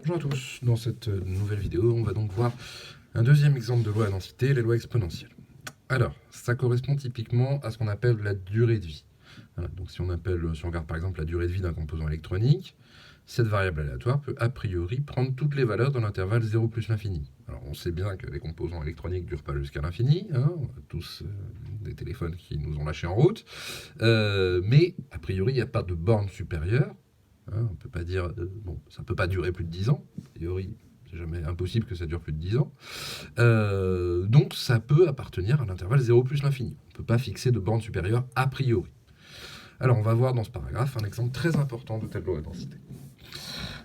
Bonjour à tous, dans cette nouvelle vidéo, on va donc voir un deuxième exemple de loi à densité, les lois exponentielles. Alors, ça correspond typiquement à ce qu'on appelle la durée de vie. Voilà, donc si on regarde par exemple la durée de vie d'un composant électronique, cette variable aléatoire peut a priori prendre toutes les valeurs dans l'intervalle 0 plus l'infini. Alors on sait bien que les composants électroniques ne durent pas jusqu'à l'infini, hein, on a tous des téléphones qui nous ont lâchés en route, mais a priori il n'y a pas de borne supérieure. Hein, on ne peut pas dire, bon, ça ne peut pas durer plus de 10 ans, a priori, c'est jamais impossible que ça dure plus de 10 ans. Donc ça peut appartenir à l'intervalle 0 plus l'infini. On ne peut pas fixer de borne supérieure a priori. Alors on va voir dans ce paragraphe un exemple très important de telle loi de densité.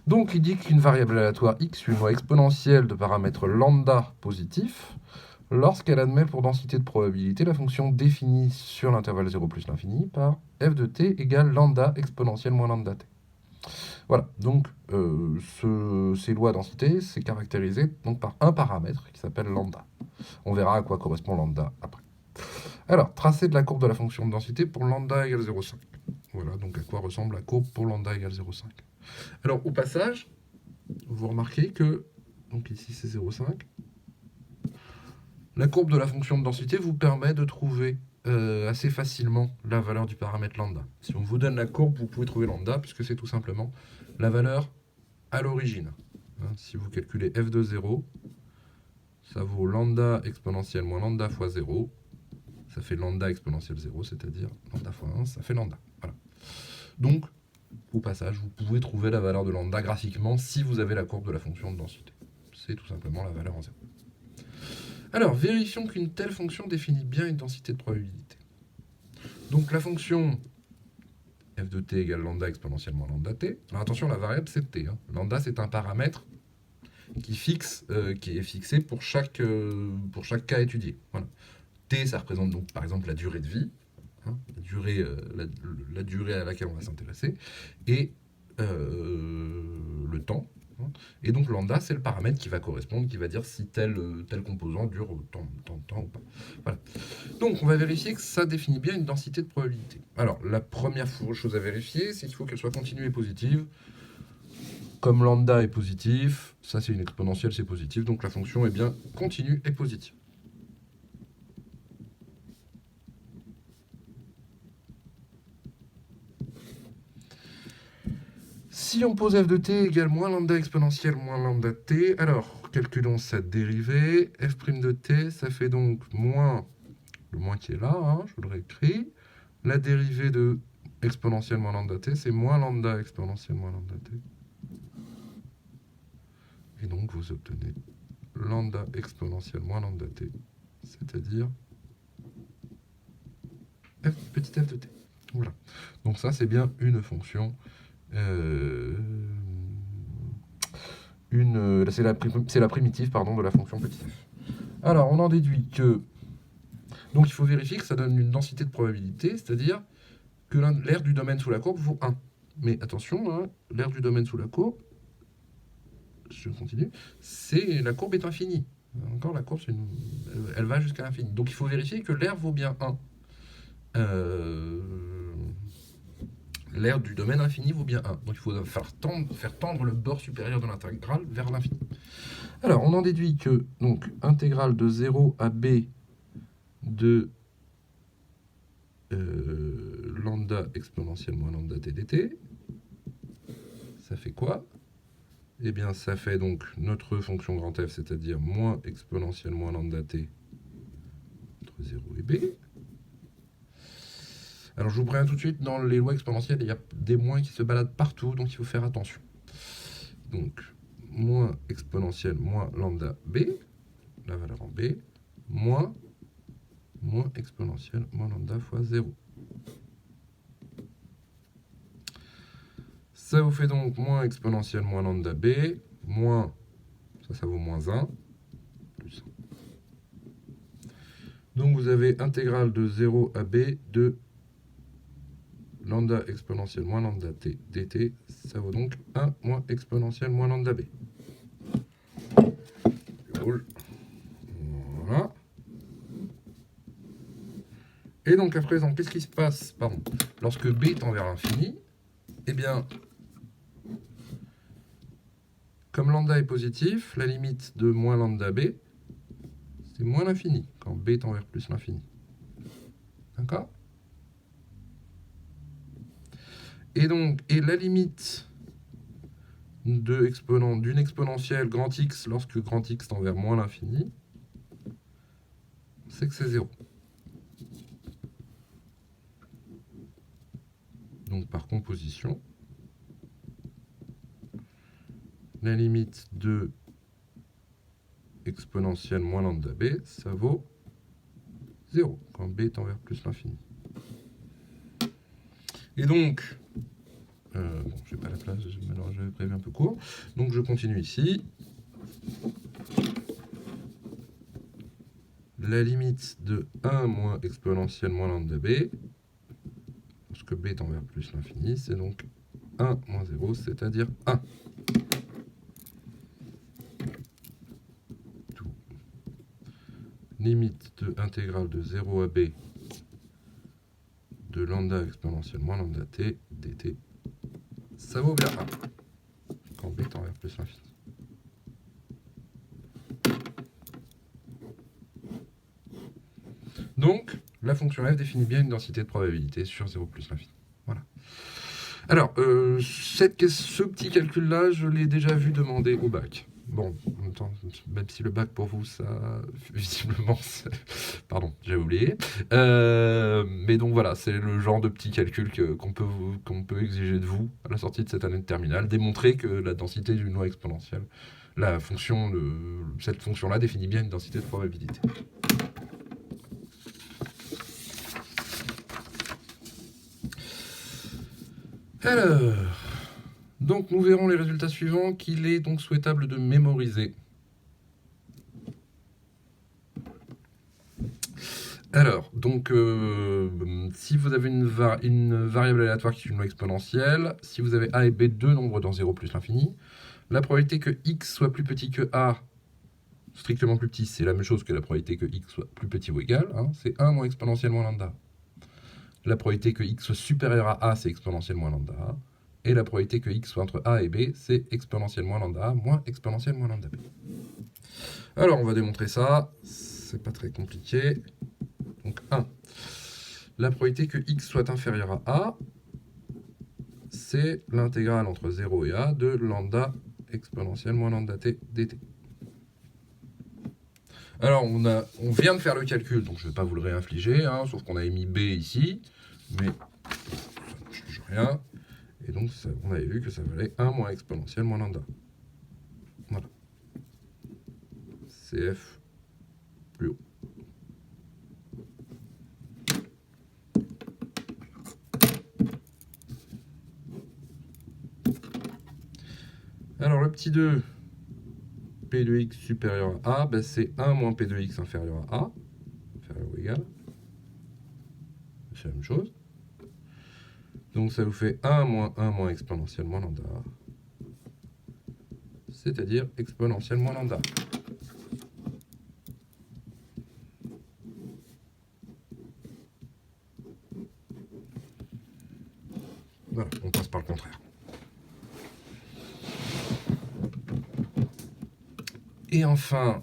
Donc il dit qu'une variable aléatoire x, une loi exponentielle de paramètre lambda positif, lorsqu'elle admet pour densité de probabilité la fonction définie sur l'intervalle 0 plus l'infini par f de t égale lambda exponentielle moins lambda t. Voilà, donc ces lois densité, c'est caractérisé donc, par un paramètre qui s'appelle lambda. On verra à quoi correspond lambda après. Alors, tracé de la courbe de la fonction de densité pour lambda égale 0,5. Voilà, donc à quoi ressemble la courbe pour lambda égale 0,5. Alors, au passage, vous remarquez que, donc ici c'est 0,5, la courbe de la fonction de densité vous permet de trouver assez facilement la valeur du paramètre lambda. Si on vous donne la courbe, vous pouvez trouver lambda, puisque c'est tout simplement la valeur à l'origine. Hein, si vous calculez f de 0, ça vaut lambda exponentielle moins lambda fois 0. Ça fait lambda exponentielle 0, c'est-à-dire lambda fois 1, ça fait lambda. Voilà. Donc, au passage, vous pouvez trouver la valeur de lambda graphiquement si vous avez la courbe de la fonction de densité. C'est tout simplement la valeur en 0. Alors, vérifions qu'une telle fonction définit bien une densité de probabilité. Donc la fonction f de t égale lambda exponentielle moins lambda t. Alors attention, la variable c'est t. Hein. Lambda c'est un paramètre qui est fixé pour chaque cas étudié. Voilà. T, ça représente donc par exemple la durée de vie, hein, la durée à laquelle on va s'intéresser, et le temps. Hein. Et donc lambda, c'est le paramètre qui va correspondre, qui va dire si tel composant dure tant de temps ou pas. Voilà. Donc on va vérifier que ça définit bien une densité de probabilité. Alors la première chose à vérifier, c'est qu'il faut qu'elle soit continue et positive. Comme lambda est positif, ça c'est une exponentielle, c'est positif, donc la fonction est bien continue et positive. Si on pose f de t égale moins lambda exponentielle moins lambda t, alors calculons sa dérivée. F' de t, ça fait donc moins, le moins qui est là, hein, je vous le réécris. La dérivée de exponentielle moins lambda t, c'est moins lambda exponentielle moins lambda t. Et donc vous obtenez lambda exponentielle moins lambda t, c'est-à-dire petit f de t. Voilà. Donc ça, c'est bien une fonction. C'est la primitive de la fonction petit f. Alors, on en déduit que... Donc, il faut vérifier que ça donne une densité de probabilité, c'est-à-dire que l'aire du domaine sous la courbe vaut 1. Mais attention, hein, l'aire du domaine sous la courbe, je continue, la courbe est infinie. Encore, la courbe, elle va jusqu'à l'infini. Donc, il faut vérifier que l'aire vaut bien 1. L'aire du domaine infini vaut bien 1. Donc il faut faire tendre le bord supérieur de l'intégrale vers l'infini. Alors, on en déduit que, donc, intégrale de 0 à b de lambda exponentielle moins lambda t dt, ça fait quoi? Eh bien, ça fait donc notre fonction grand F, c'est-à-dire moins exponentielle moins lambda t entre 0 et b. Alors, je vous préviens tout de suite, dans les lois exponentielles, il y a des moins qui se baladent partout, donc il faut faire attention. Donc, moins exponentielle moins lambda b, la valeur en b, moins exponentielle moins lambda fois 0. Ça vous fait donc moins exponentielle moins lambda b, moins, ça vaut moins 1, plus 1. Donc vous avez intégrale de 0 à b de lambda exponentielle moins lambda t dt, ça vaut donc 1 moins exponentielle moins lambda b. Voilà. Et donc à présent, qu'est-ce qui se passe lorsque b tend vers l'infini? Eh bien, comme lambda est positif, la limite de moins lambda b, c'est moins l'infini, quand b tend vers plus l'infini. D'accord? Et donc, la limite d'une exponentielle grand X lorsque grand X tend vers moins l'infini, c'est que c'est 0. Donc par composition, la limite de exponentielle moins lambda b, ça vaut 0, quand b tend vers plus l'infini. Et donc, bon, je n'ai pas la place, j'avais prévu un peu court, donc je continue ici. La limite de 1 moins exponentielle moins lambda b, lorsque b tend vers plus l'infini, c'est donc 1 moins 0, c'est-à-dire 1. Tout. Limite de intégrale de 0 à b de lambda exponentielle moins lambda t dt, ça vaut bien 1, quand b tend vers plus l'infini. Donc, la fonction f définit bien une densité de probabilité sur 0 plus l'infini. Voilà. Alors, ce petit calcul-là, je l'ai déjà vu demander au bac. Bon, en même temps, même si le bac pour vous, ça, visiblement, pardon, j'ai oublié. Mais donc voilà, c'est le genre de petit calcul qu'on peut exiger de vous à la sortie de cette année de terminale. Démontrer que la densité d'une loi exponentielle, cette fonction-là définit bien une densité de probabilité. Alors, donc nous verrons les résultats suivants qu'il est donc souhaitable de mémoriser. Alors, donc, si vous avez une variable aléatoire qui est une loi exponentielle, si vous avez a et b, deux nombres dans 0 plus l'infini, la probabilité que x soit plus petit que a, strictement plus petit, c'est la même chose que la probabilité que x soit plus petit ou égal, hein, c'est 1 moins exponentielle moins lambda. La probabilité que x soit supérieur à a, c'est exponentielle moins lambda a. Et la probabilité que x soit entre a et b, c'est exponentielle moins lambda a moins exponentielle moins lambda b. Alors, on va démontrer ça. C'est pas très compliqué. Donc, 1. La probabilité que x soit inférieur à a, c'est l'intégrale entre 0 et a de lambda exponentielle moins lambda t dt. Alors, on vient de faire le calcul, donc je ne vais pas vous le réinfliger, hein, sauf qu'on avait mis b ici, mais ça ne change rien. Et donc, on avait vu que ça valait 1 moins exponentielle moins lambda. Voilà. CF plus haut. Alors, le petit 2, P de x supérieur à A, ben c'est 1 moins P de x inférieur à A, inférieur ou égal. C'est la même chose. Donc ça vous fait 1 moins exponentielle moins lambda, c'est-à-dire exponentielle moins lambda. Voilà, on passe par le contraire. Et enfin,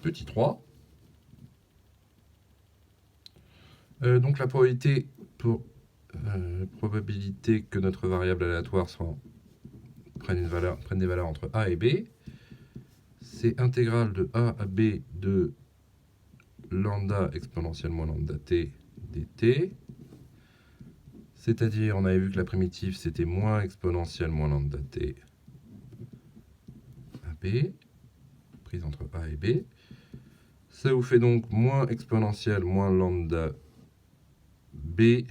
petit 3. Donc la probabilité que notre variable aléatoire prenne des valeurs entre a et b, c'est intégrale de a à b de lambda exponentielle moins lambda t dt. C'est-à-dire, on avait vu que la primitive, c'était moins exponentielle moins lambda t à b, prise entre a et b. Ça vous fait donc moins exponentielle moins lambda b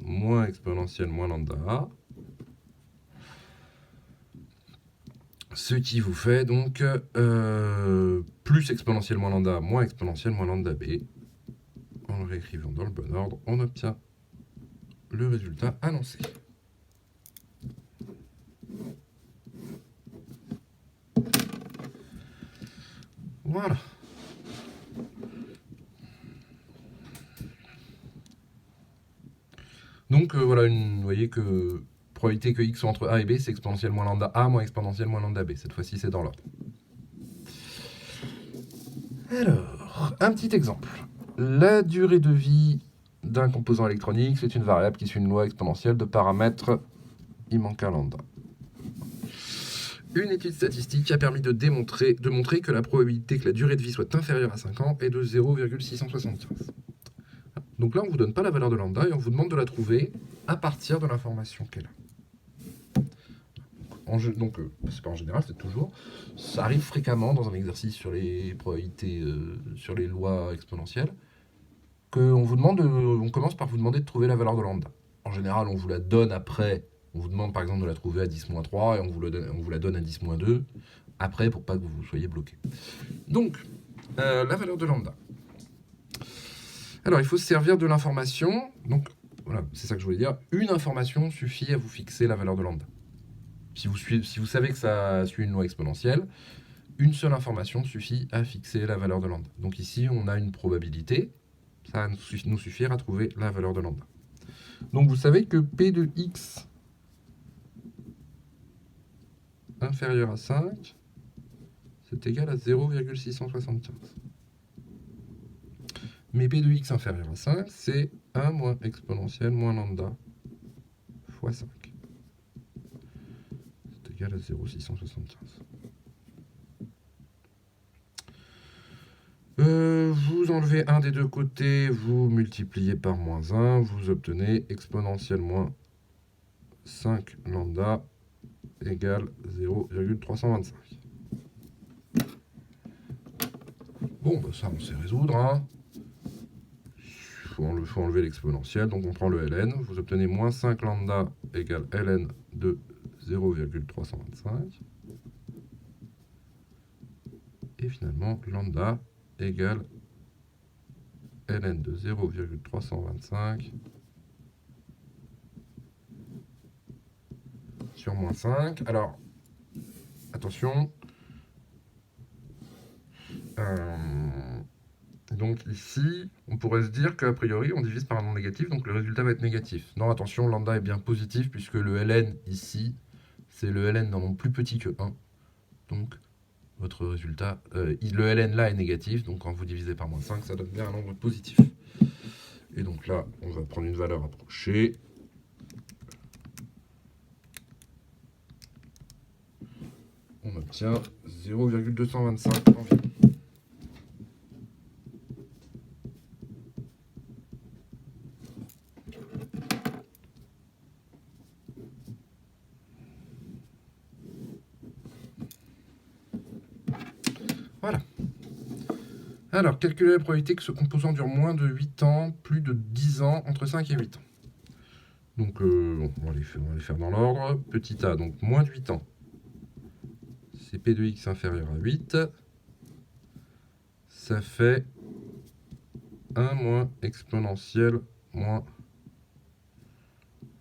moins exponentielle moins lambda a. Ce qui vous fait donc plus exponentielle moins lambda moins exponentielle moins lambda b. En le réécrivant dans le bon ordre, on obtient le résultat annoncé. Voilà. Donc voilà, vous voyez que probabilité que x soit entre a et b, c'est exponentielle moins lambda a moins exponentielle moins lambda b. Cette fois-ci, c'est dans l'ordre. Alors, un petit exemple. La durée de vie d'un composant électronique, c'est une variable qui suit une loi exponentielle de paramètres I manque un lambda. Une étude statistique a permis de montrer que la probabilité que la durée de vie soit inférieure à 5 ans est de 0,675. Donc là, on ne vous donne pas la valeur de lambda et on vous demande de la trouver à partir de l'information qu'elle a. Donc, c'est pas en général, c'est toujours. Ça arrive fréquemment dans un exercice sur les probabilités, sur les lois exponentielles, qu'on vous demande, on commence par vous demander de trouver la valeur de lambda. En général, on vous la donne après. On vous demande par exemple de la trouver à 10-3 et on vous la donne à 10-2 après pour pas que vous soyez bloqué. Donc, la valeur de lambda. Alors, il faut se servir de l'information. Donc, voilà, c'est ça que je voulais dire. Une information suffit à vous fixer la valeur de lambda. Si vous savez que ça suit une loi exponentielle, une seule information suffit à fixer la valeur de lambda. Donc ici, on a une probabilité. Ça va nous suffire à trouver la valeur de lambda. Donc vous savez que P de x inférieur à 5, c'est égal à 0,675. Mais P de x inférieur à 5, c'est 1 moins exponentielle moins lambda fois 5. C'est égal à 0,675. Vous enlevez un des deux côtés, vous multipliez par moins 1, vous obtenez exponentielle moins 5 lambda égale 0,325. Bon, bah ça on sait résoudre. Hein. Faut enlever l'exponentielle, donc on prend le ln. Vous obtenez moins 5 lambda égale ln de 0,325. Et finalement, lambda égale ln de 0,325 sur moins 5. Alors, attention. Donc ici, on pourrait se dire qu'a priori, on divise par un nombre négatif, donc le résultat va être négatif. Non, attention, lambda est bien positif, puisque le ln ici, c'est le ln d'un nombre plus petit que 1. Donc, votre résultat, le ln là est négatif, donc quand vous divisez par moins 5, ça donne bien un nombre positif. Et donc là, on va prendre une valeur approchée. On obtient 0,225 environ. Voilà. Alors, calculer la probabilité que ce composant dure moins de 8 ans, plus de 10 ans, entre 5 et 8 ans. Donc, on va les faire dans l'ordre. Petit a, donc moins de 8 ans. C'est P de x inférieur à 8. Ça fait 1 moins exponentielle moins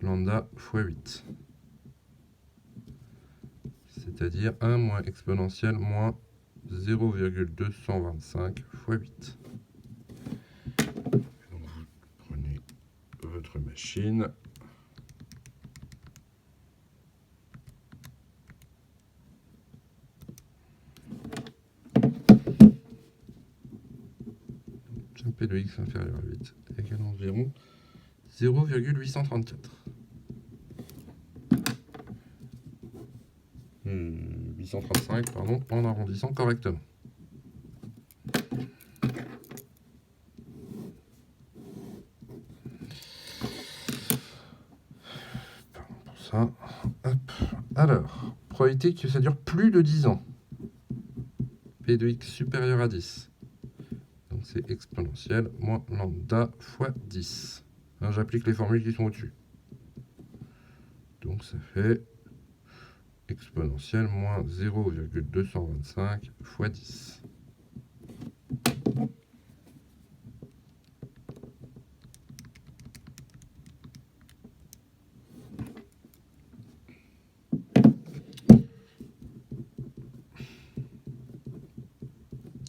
lambda fois 8. C'est-à-dire 1 moins exponentielle moins 0,225 fois 8. Donc vous prenez votre machine. P de x inférieur à 8 égale environ 0,834. 835, pardon, en arrondissant correctement. Pardon pour ça. Hop. Alors, probabilité que ça dure plus de 10 ans. P de x supérieur à 10. Donc c'est exponentielle moins lambda fois 10. Hein, j'applique les formules qui sont au-dessus. Donc ça fait exponentielle moins 0,225 fois 10.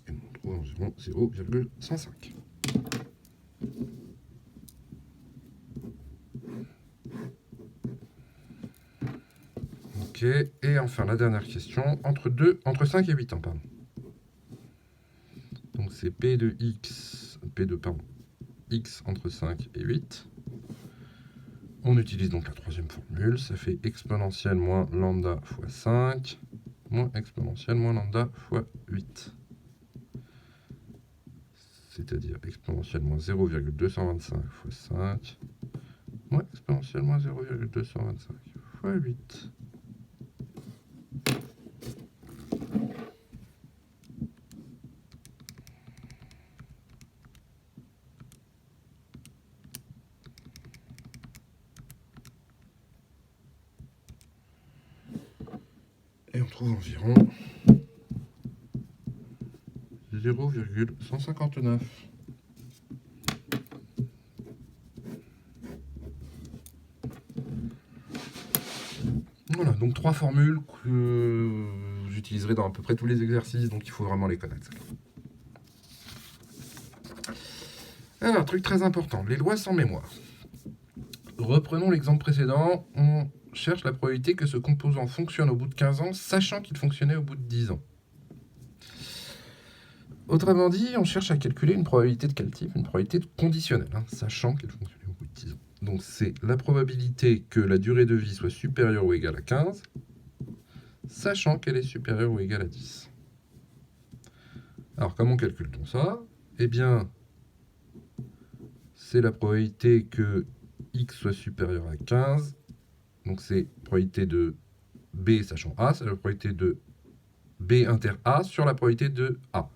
Et on trouve environ 0,105. Ok, et enfin la dernière question, entre 5 et 8 ans, pardon. Donc c'est P de x, x entre 5 et 8. On utilise donc la troisième formule, ça fait exponentielle moins lambda fois 5, moins exponentielle moins lambda fois 8. C'est-à-dire exponentielle moins 0,225 fois 5, moins exponentielle moins 0,225 fois 8. Et on trouve environ 0,159. Voilà, donc 3 formules que j'utiliserai dans à peu près tous les exercices, donc il faut vraiment les connaître. Alors, truc très important, les lois sans mémoire. Reprenons l'exemple précédent, on cherche la probabilité que ce composant fonctionne au bout de 15 ans, sachant qu'il fonctionnait au bout de 10 ans. Autrement dit, on cherche à calculer une probabilité de quel type? Une probabilité conditionnelle, sachant qu'elle fonctionnait au bout de 10 ans. Donc c'est la probabilité que la durée de vie soit supérieure ou égale à 15, sachant qu'elle est supérieure ou égale à 10. Alors comment calcule-t-on ça? Eh bien, c'est la probabilité que x soit supérieur à 15, donc c'est la probabilité de B sachant A, c'est la probabilité de B inter A sur la probabilité de A.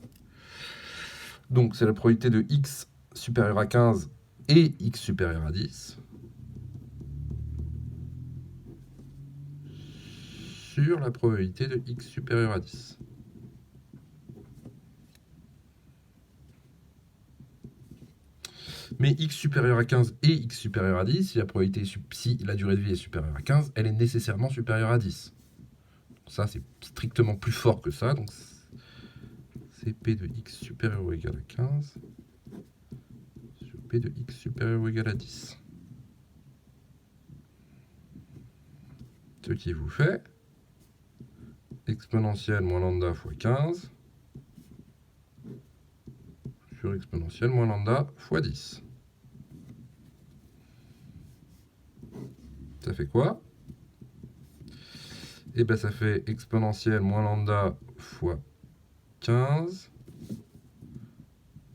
Donc c'est la probabilité de x supérieur à 15 et x supérieur à 10 sur la probabilité de x supérieur à 10. Mais x supérieur à 15 et x supérieur à 10, si la durée de vie est supérieure à 15, elle est nécessairement supérieure à 10. Donc ça, c'est strictement plus fort que ça. Donc c'est P de x supérieur ou égal à 15 sur P de x supérieur ou égal à 10. Ce qui vous fait exponentielle moins lambda fois 15 sur exponentielle moins lambda fois 10. Ça fait quoi? Eh bien, ça fait exponentielle moins lambda fois 15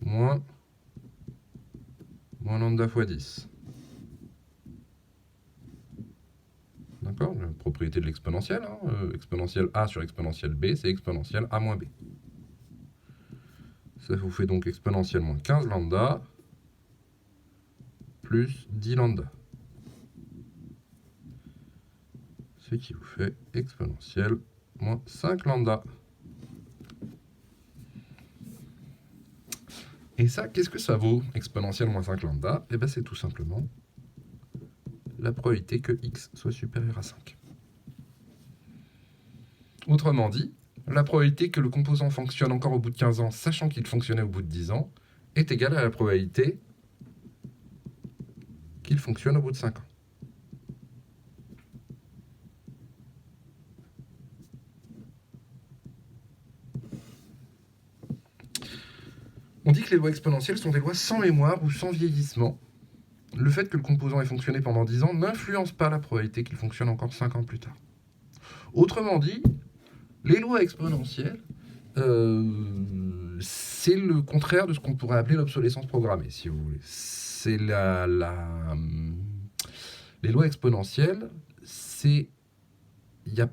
moins lambda fois 10. D'accord? La propriété de l'exponentielle, exponentielle a sur exponentielle b, c'est exponentielle a moins b. Ça vous fait donc exponentielle moins 15 lambda plus 10 lambda. Ce qui vous fait exponentielle moins 5 lambda. Et ça, qu'est-ce que ça vaut, exponentielle moins 5 lambda? Eh bien, c'est tout simplement la probabilité que x soit supérieur à 5. Autrement dit, la probabilité que le composant fonctionne encore au bout de 15 ans, sachant qu'il fonctionnait au bout de 10 ans, est égale à la probabilité qu'il fonctionne au bout de 5 ans. On dit que les lois exponentielles sont des lois sans mémoire ou sans vieillissement. Le fait que le composant ait fonctionné pendant 10 ans n'influence pas la probabilité qu'il fonctionne encore 5 ans plus tard. Autrement dit, les lois exponentielles, c'est le contraire de ce qu'on pourrait appeler l'obsolescence programmée, si vous voulez. C'est les lois exponentielles,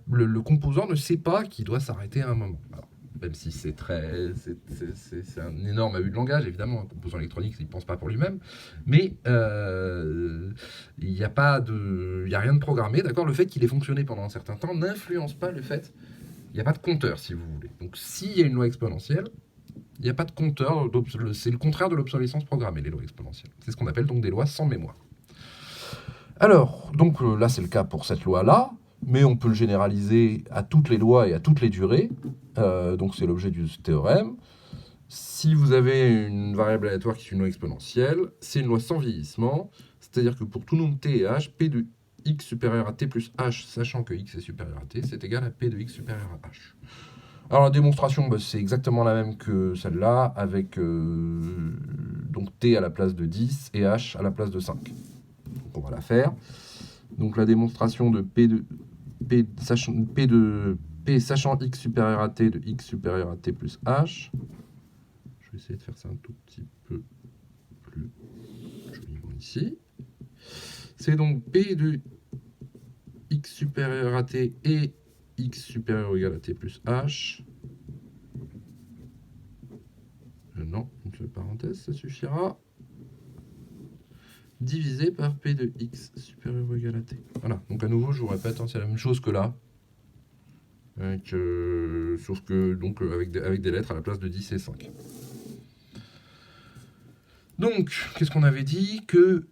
le composant ne sait pas qu'il doit s'arrêter à un moment. Alors, même si c'est un énorme abus de langage, évidemment, un composant électronique, il ne pense pas pour lui-même, mais il n'y a rien de programmé, d'accord? Le fait qu'il ait fonctionné pendant un certain temps n'influence pas le fait, il n'y a pas de compteur, si vous voulez. Donc s'il y a une loi exponentielle, il n'y a pas de compteur, c'est le contraire de l'obsolescence programmée, les lois exponentielles. C'est ce qu'on appelle donc des lois sans mémoire. Alors, donc là c'est le cas pour cette loi-là, mais on peut le généraliser à toutes les lois et à toutes les durées. Donc c'est l'objet du théorème. Si vous avez une variable aléatoire qui est une loi exponentielle, c'est une loi sans vieillissement, c'est-à-dire que pour tout nombre t et h, p de x supérieur à t plus h, sachant que x est supérieur à t, c'est égal à p de x supérieur à h. Alors la démonstration, bah, c'est exactement la même que celle-là, avec donc t à la place de 10 et h à la place de 5. Donc on va la faire. Donc la démonstration de P sachant x supérieur à t de x supérieur à t plus h. Je vais essayer de faire ça un tout petit peu plus joliment ici. C'est donc P de x supérieur à t et x supérieur ou égal à t plus h. Non, une seule parenthèse, ça suffira. Divisé par P de x supérieur ou égal à t. Voilà, donc à nouveau, je vous répète, hein, c'est la même chose que là. Sauf que, donc, avec des lettres à la place de 10 et 5. Donc, qu'est-ce qu'on avait dit? Que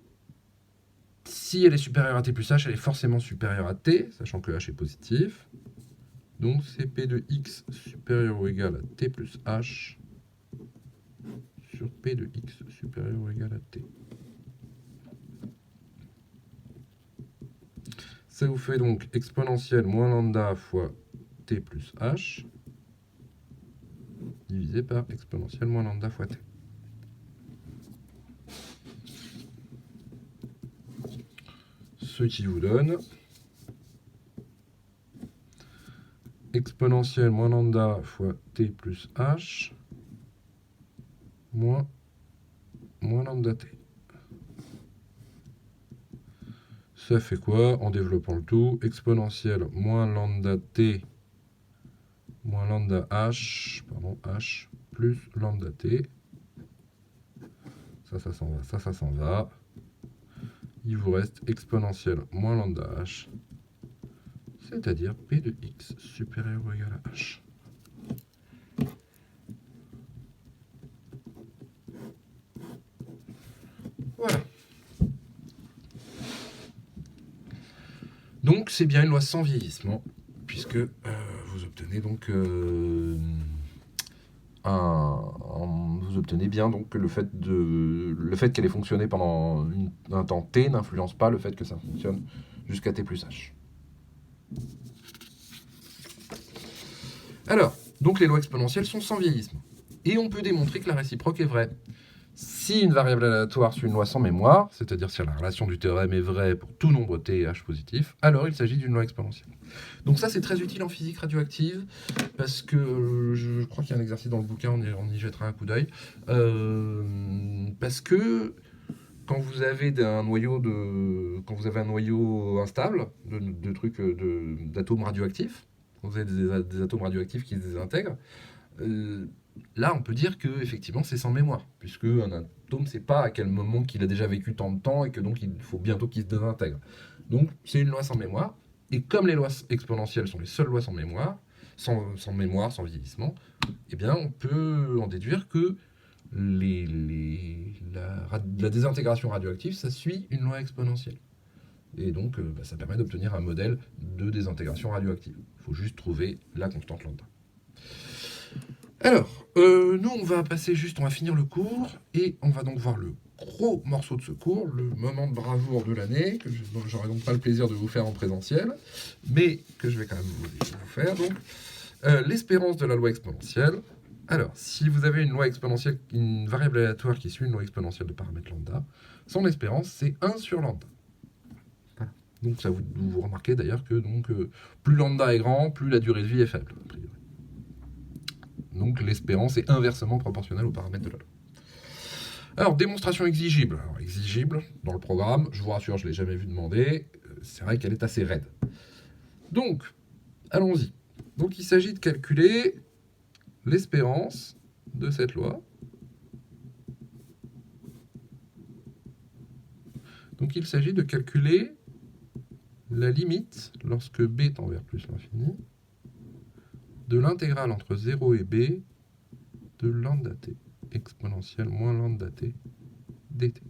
si elle est supérieure à t plus h, elle est forcément supérieure à t, sachant que h est positif. Donc, c'est P de x supérieur ou égal à t plus h sur P de x supérieur ou égal à t. Ça vous fait donc exponentielle moins lambda fois t plus h divisé par exponentielle moins lambda fois t. Ce qui vous donne exponentielle moins lambda fois t plus h moins lambda t. Ça fait quoi en développant le tout? Exponentielle moins lambda t moins lambda h, pardon, h plus lambda t. Ça s'en va, ça s'en va. Il vous reste exponentielle moins lambda h, c'est-à-dire p de x supérieur ou égal à h. Voilà. Donc c'est bien une loi sans vieillissement, puisque vous obtenez donc vous obtenez bien donc le fait qu'elle ait fonctionné pendant un temps t n'influence pas le fait que ça fonctionne jusqu'à t plus h. Alors, donc les lois exponentielles sont sans vieillissement. Et on peut démontrer que la réciproque est vraie. Si une variable aléatoire suit une loi sans mémoire, c'est-à-dire si la relation du théorème est vraie pour tout nombre t et h positif, alors il s'agit d'une loi exponentielle. Donc ça c'est très utile en physique radioactive, parce que je crois qu'il y a un exercice dans le bouquin, on y jettera un coup d'œil, parce que quand vous avez un noyau instable, d'atomes radioactifs, quand vous avez des atomes radioactifs qui se désintègrent, là, on peut dire que effectivement, c'est sans mémoire, puisque un atome ne sait pas à quel moment qu'il a déjà vécu tant de temps et que donc il faut bientôt qu'il se désintègre. Donc, c'est une loi sans mémoire. Et comme les lois exponentielles sont les seules lois sans mémoire, sans vieillissement, eh bien, on peut en déduire que la désintégration radioactive, ça suit une loi exponentielle. Et donc, ça permet d'obtenir un modèle de désintégration radioactive. Il faut juste trouver la constante lambda. Alors, nous on va finir le cours, et on va donc voir le gros morceau de ce cours, le moment de bravoure de l'année, que j'aurai donc pas le plaisir de vous faire en présentiel, mais que je vais quand même vous faire. Donc, l'espérance de la loi exponentielle. Alors, si vous avez une variable aléatoire qui suit une loi exponentielle de paramètre lambda, son espérance c'est 1 sur lambda. Voilà. Donc ça vous remarquez d'ailleurs que plus lambda est grand, plus la durée de vie est faible, a priori. Donc l'espérance est inversement proportionnelle au paramètre de la loi. Alors, démonstration exigible. Alors, exigible, dans le programme, je vous rassure, je ne l'ai jamais vu demander, c'est vrai qu'elle est assez raide. Donc, allons-y. Donc, il s'agit de calculer l'espérance de cette loi. Donc, il s'agit de calculer la limite, lorsque b tend vers plus l'infini, de l'intégrale entre 0 et b de lambda t exponentielle moins lambda t dt.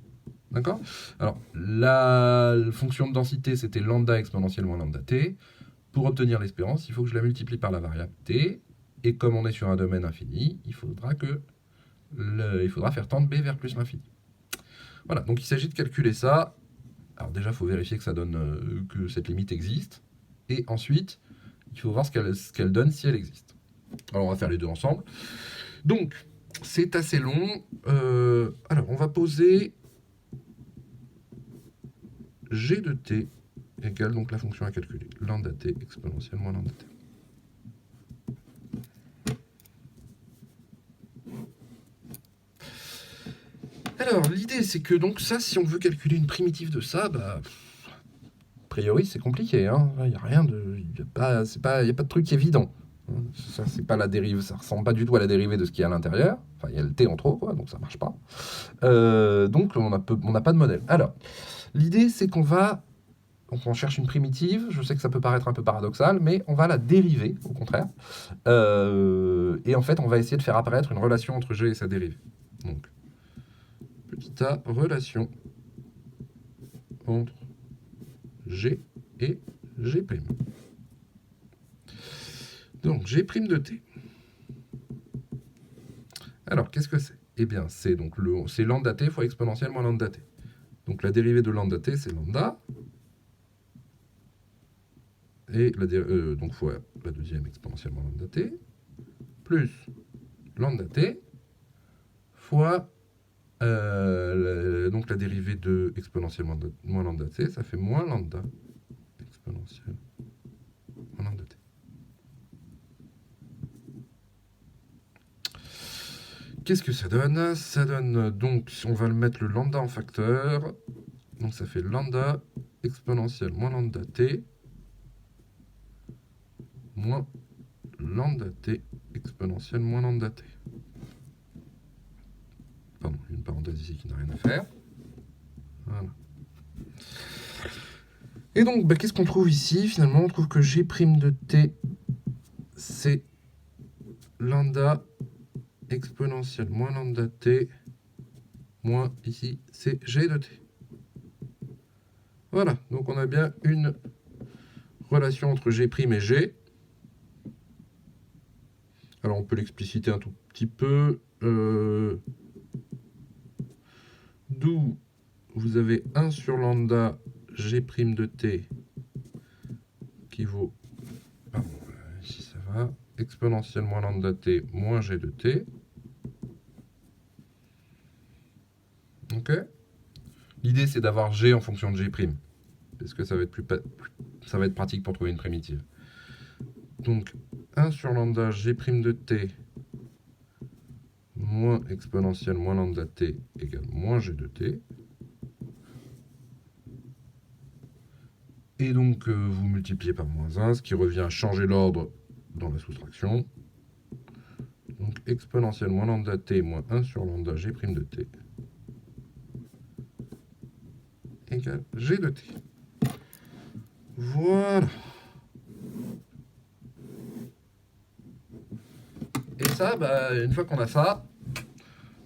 D'accord? Alors, la fonction de densité, c'était lambda exponentielle moins lambda t. Pour obtenir l'espérance, il faut que je la multiplie par la variable t. Et comme on est sur un domaine infini, il faudra faire tendre b vers plus l'infini. Voilà, donc il s'agit de calculer ça Alors déjà, il faut vérifier que ça donne que cette limite existe. Et ensuite, il faut voir ce qu'elle donne si elle existe. Alors on va faire les deux ensemble. Donc, c'est assez long. Alors, on va poser g de t égale donc la fonction à calculer. Lambda t exponentielle moins lambda t. Alors, l'idée, c'est que donc ça, si on veut calculer une primitive de ça, bah, a priori, c'est compliqué. Hein. Il n'y a rien de... Il n'y a pas de truc évident. Ça, c'est pas la dérive, ça ressemble pas du tout à la dérivée de ce qu'il y a à l'intérieur. Enfin, il y a le t en trop, quoi, donc ça marche pas. Donc, on n'a pas de modèle. Alors, l'idée, c'est qu'on va... Donc, on cherche une primitive. Je sais que ça peut paraître un peu paradoxal, mais on va la dériver, au contraire. Et en fait, on va essayer de faire apparaître une relation entre g et sa dérivée. Donc, petit a, relation entre g et g'. Donc, g' de t. Alors, qu'est-ce que c'est? Eh bien, c'est donc c'est lambda t fois exponentielle moins lambda t. Donc, la dérivée de lambda t, c'est lambda. Et donc, fois la deuxième exponentielle moins lambda t, plus lambda t, fois donc la dérivée de exponentielle moins lambda t, ça fait moins lambda exponentielle moins lambda t. Qu'est-ce que ça donne? Ça donne donc, on va le mettre le lambda en facteur, donc ça fait lambda exponentielle moins lambda t moins lambda t exponentielle moins lambda t. Pardon, une parenthèse ici qui n'a rien à faire. Voilà. Et donc, bah, qu'est-ce qu'on trouve ici? Finalement, on trouve que g' de t, c'est lambda exponentielle moins lambda t, moins ici, c'est g de t. Voilà, donc on a bien une relation entre g' et g. Alors on peut l'expliciter un tout petit peu. D'où vous avez 1 sur lambda g' de t qui vaut, pardon, ici ça va, exponentielle moins lambda t moins g de t. Ok. L'idée c'est d'avoir g en fonction de g', parce que ça va être pratique pour trouver une primitive. Donc 1 sur lambda g' de t moins exponentielle moins lambda t égale moins g de t. Et donc vous multipliez par moins 1, ce qui revient à changer l'ordre dans la soustraction. Donc exponentielle moins lambda t moins 1 sur lambda g' de t égale g de t. Voilà. Et ça, bah, une fois qu'on a ça,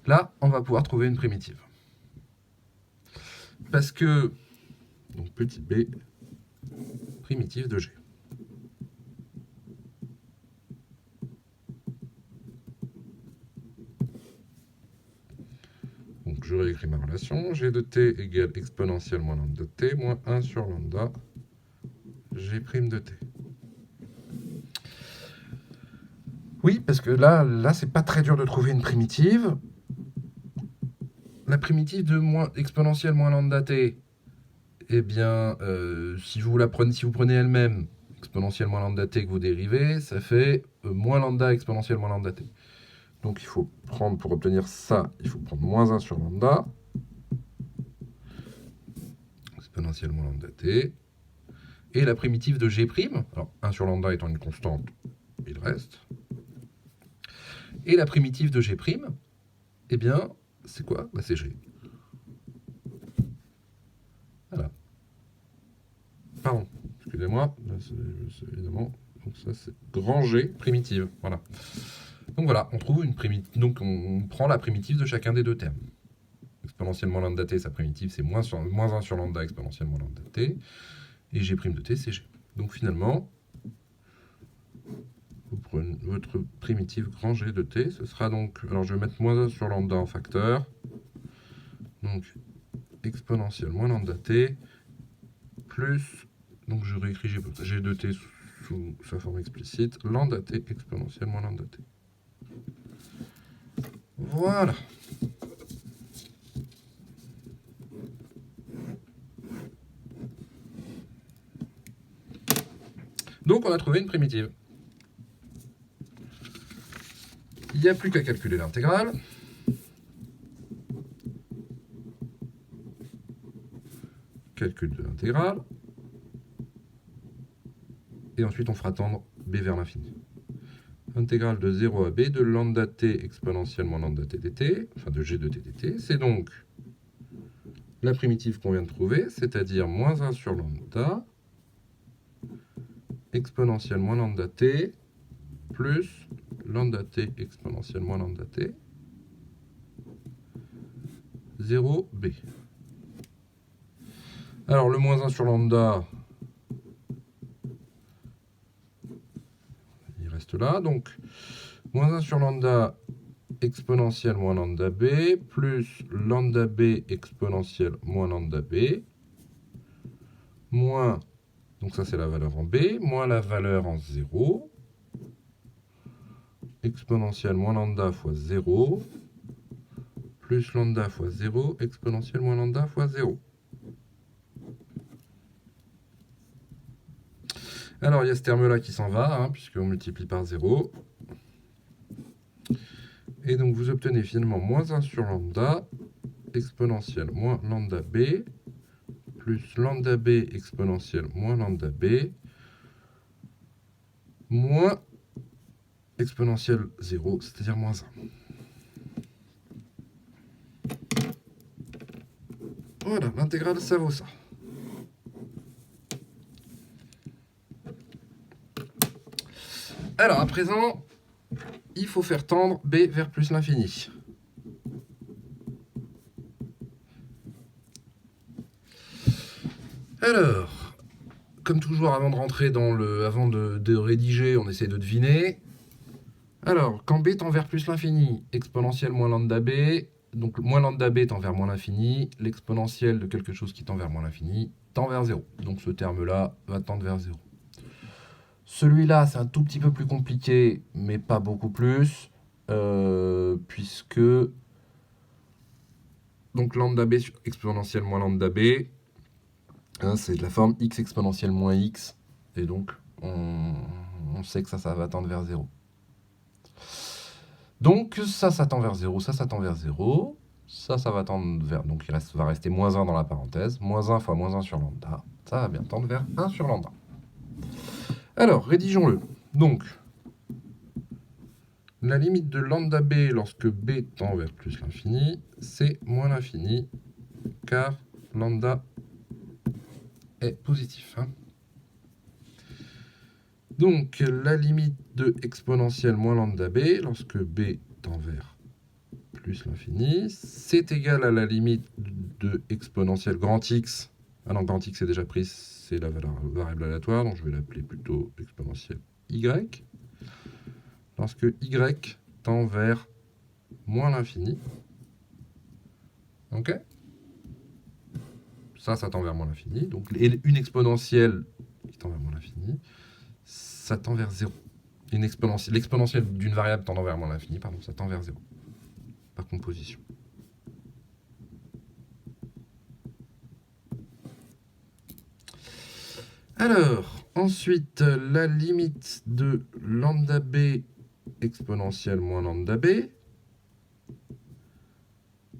là, on va pouvoir trouver une primitive. Parce que, donc petit b, primitive de g. Donc je réécris ma relation. G de t égale exponentielle moins lambda de t moins 1 sur lambda g' de t. Oui, parce que là c'est pas très dur de trouver une primitive. La primitive de exponentielle moins lambda t, eh bien, si vous prenez elle-même, exponentielle moins lambda t que vous dérivez, ça fait moins lambda exponentielle moins lambda t. Donc il faut prendre, pour obtenir ça, il faut prendre moins 1 sur lambda, exponentielle moins lambda t, et la primitive de g', alors 1 sur lambda étant une constante, il reste, et la primitive de g', eh bien, c'est quoi? Bah, c'est g. Voilà. Pardon, excusez-moi, évidemment, donc ça c'est grand G primitive, voilà. Donc voilà, on trouve une primitive, donc on prend la primitive de chacun des deux termes. Exponentiellement lambda t, sa primitive, c'est moins 1 sur lambda exponentiellement lambda t, et g' de t, c'est g. Donc finalement, vous prenez votre primitive grand G de t, ce sera donc, alors je vais mettre moins 1 sur lambda en facteur, donc exponentielle moins lambda t, plus, donc je réécris g de t sous sa forme explicite, lambda t exponentielle moins lambda t. Voilà. Donc on a trouvé une primitive. Il n'y a plus qu'à calculer l'intégrale. Calcul de l'intégrale. Et ensuite on fera tendre b vers l'infini. Intégrale de 0 à b de lambda t exponentielle moins lambda t dt, enfin de g de t dt, c'est donc la primitive qu'on vient de trouver, c'est-à-dire moins 1 sur lambda exponentielle moins lambda t plus lambda t exponentielle moins lambda t 0b. Alors le moins 1 sur lambda, il reste là, donc moins 1 sur lambda exponentielle moins lambda b plus lambda b exponentielle moins lambda b moins, donc ça c'est la valeur en b, moins la valeur en 0 exponentielle moins lambda fois 0 plus lambda fois 0 exponentielle moins lambda fois 0. Alors il y a ce terme-là qui s'en va, hein, puisqu'on multiplie par 0. Et donc vous obtenez finalement moins 1 sur lambda exponentielle moins lambda b plus lambda b exponentielle moins lambda b moins exponentielle 0, c'est-à-dire moins 1. Voilà, l'intégrale, ça vaut ça. Alors, à présent, il faut faire tendre b vers plus l'infini. Alors, comme toujours, avant de rentrer dans avant de rédiger, on essaie de deviner. Alors, quand b tend vers plus l'infini, exponentielle moins lambda b, donc moins lambda b tend vers moins l'infini, l'exponentielle de quelque chose qui tend vers moins l'infini tend vers 0. Donc ce terme-là va tendre vers 0. Celui-là, c'est un tout petit peu plus compliqué, mais pas beaucoup plus, puisque donc lambda b sur exponentielle moins lambda b, hein, c'est de la forme x exponentielle moins x, et donc on sait que ça va tendre vers 0. Donc ça tend vers 0, ça tend vers 0, ça va tendre vers, donc il va rester moins 1 dans la parenthèse, moins 1 fois moins 1 sur lambda, ça va bien tendre vers 1 sur lambda. Alors, rédigeons-le. Donc, la limite de lambda b lorsque b tend vers plus l'infini, c'est moins l'infini, car lambda est positif. Hein. Donc, la limite de exponentielle moins lambda b lorsque b tend vers plus l'infini, c'est égal à la limite de exponentielle grand x. Ah non, grand x est déjà pris, c'est la variable aléatoire, donc je vais l'appeler plutôt exponentielle y. Lorsque y tend vers moins l'infini. Ok? Ça tend vers moins l'infini. Donc une exponentielle qui tend vers moins l'infini, ça tend vers 0. L'exponentielle d'une variable tendant vers moins l'infini, pardon, ça tend vers 0. Par composition. Alors, ensuite, la limite de lambda b exponentielle moins lambda b,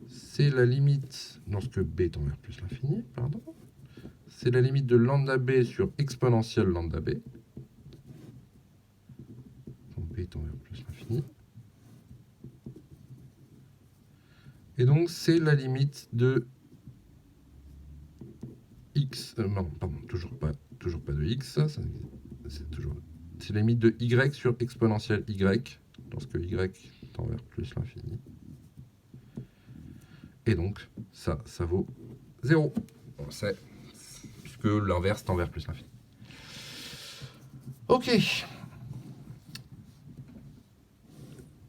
c'est la limite, lorsque b tend vers plus l'infini, pardon, c'est la limite de lambda b sur exponentielle lambda b. Donc b tend vers plus l'infini. Et donc, c'est la limite de x, non, pardon, toujours pas de x, c'est la limite de y sur exponentielle y, lorsque y tend vers plus l'infini. Et donc, ça vaut 0. On le sait, puisque l'inverse tend vers plus l'infini. Ok.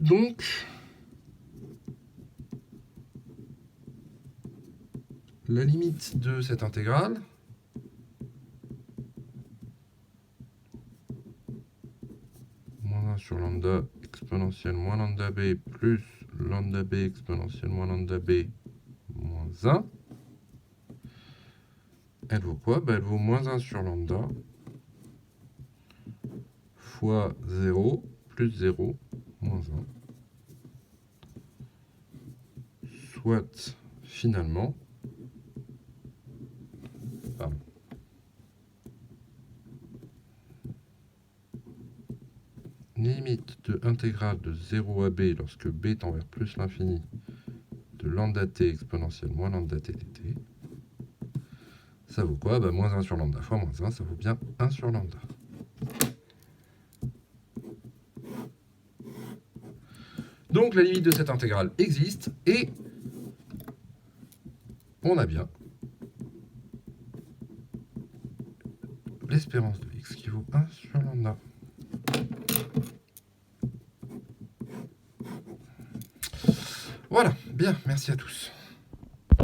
Donc, la limite de cette intégrale, 1 sur lambda exponentielle moins lambda b plus lambda b exponentielle moins lambda b moins 1, elle vaut quoi? Elle vaut moins 1 sur lambda fois 0 plus 0 moins 1. Soit finalement, pardon, limite de intégrale de 0 à b lorsque b tend vers plus l'infini de lambda t exponentielle moins lambda t dt, ça vaut quoi? Moins 1 sur lambda fois moins 1, ça vaut bien 1 sur lambda. Donc la limite de cette intégrale existe et on a bien l'espérance de x qui vaut 1 sur lambda. Voilà, bien, merci à tous.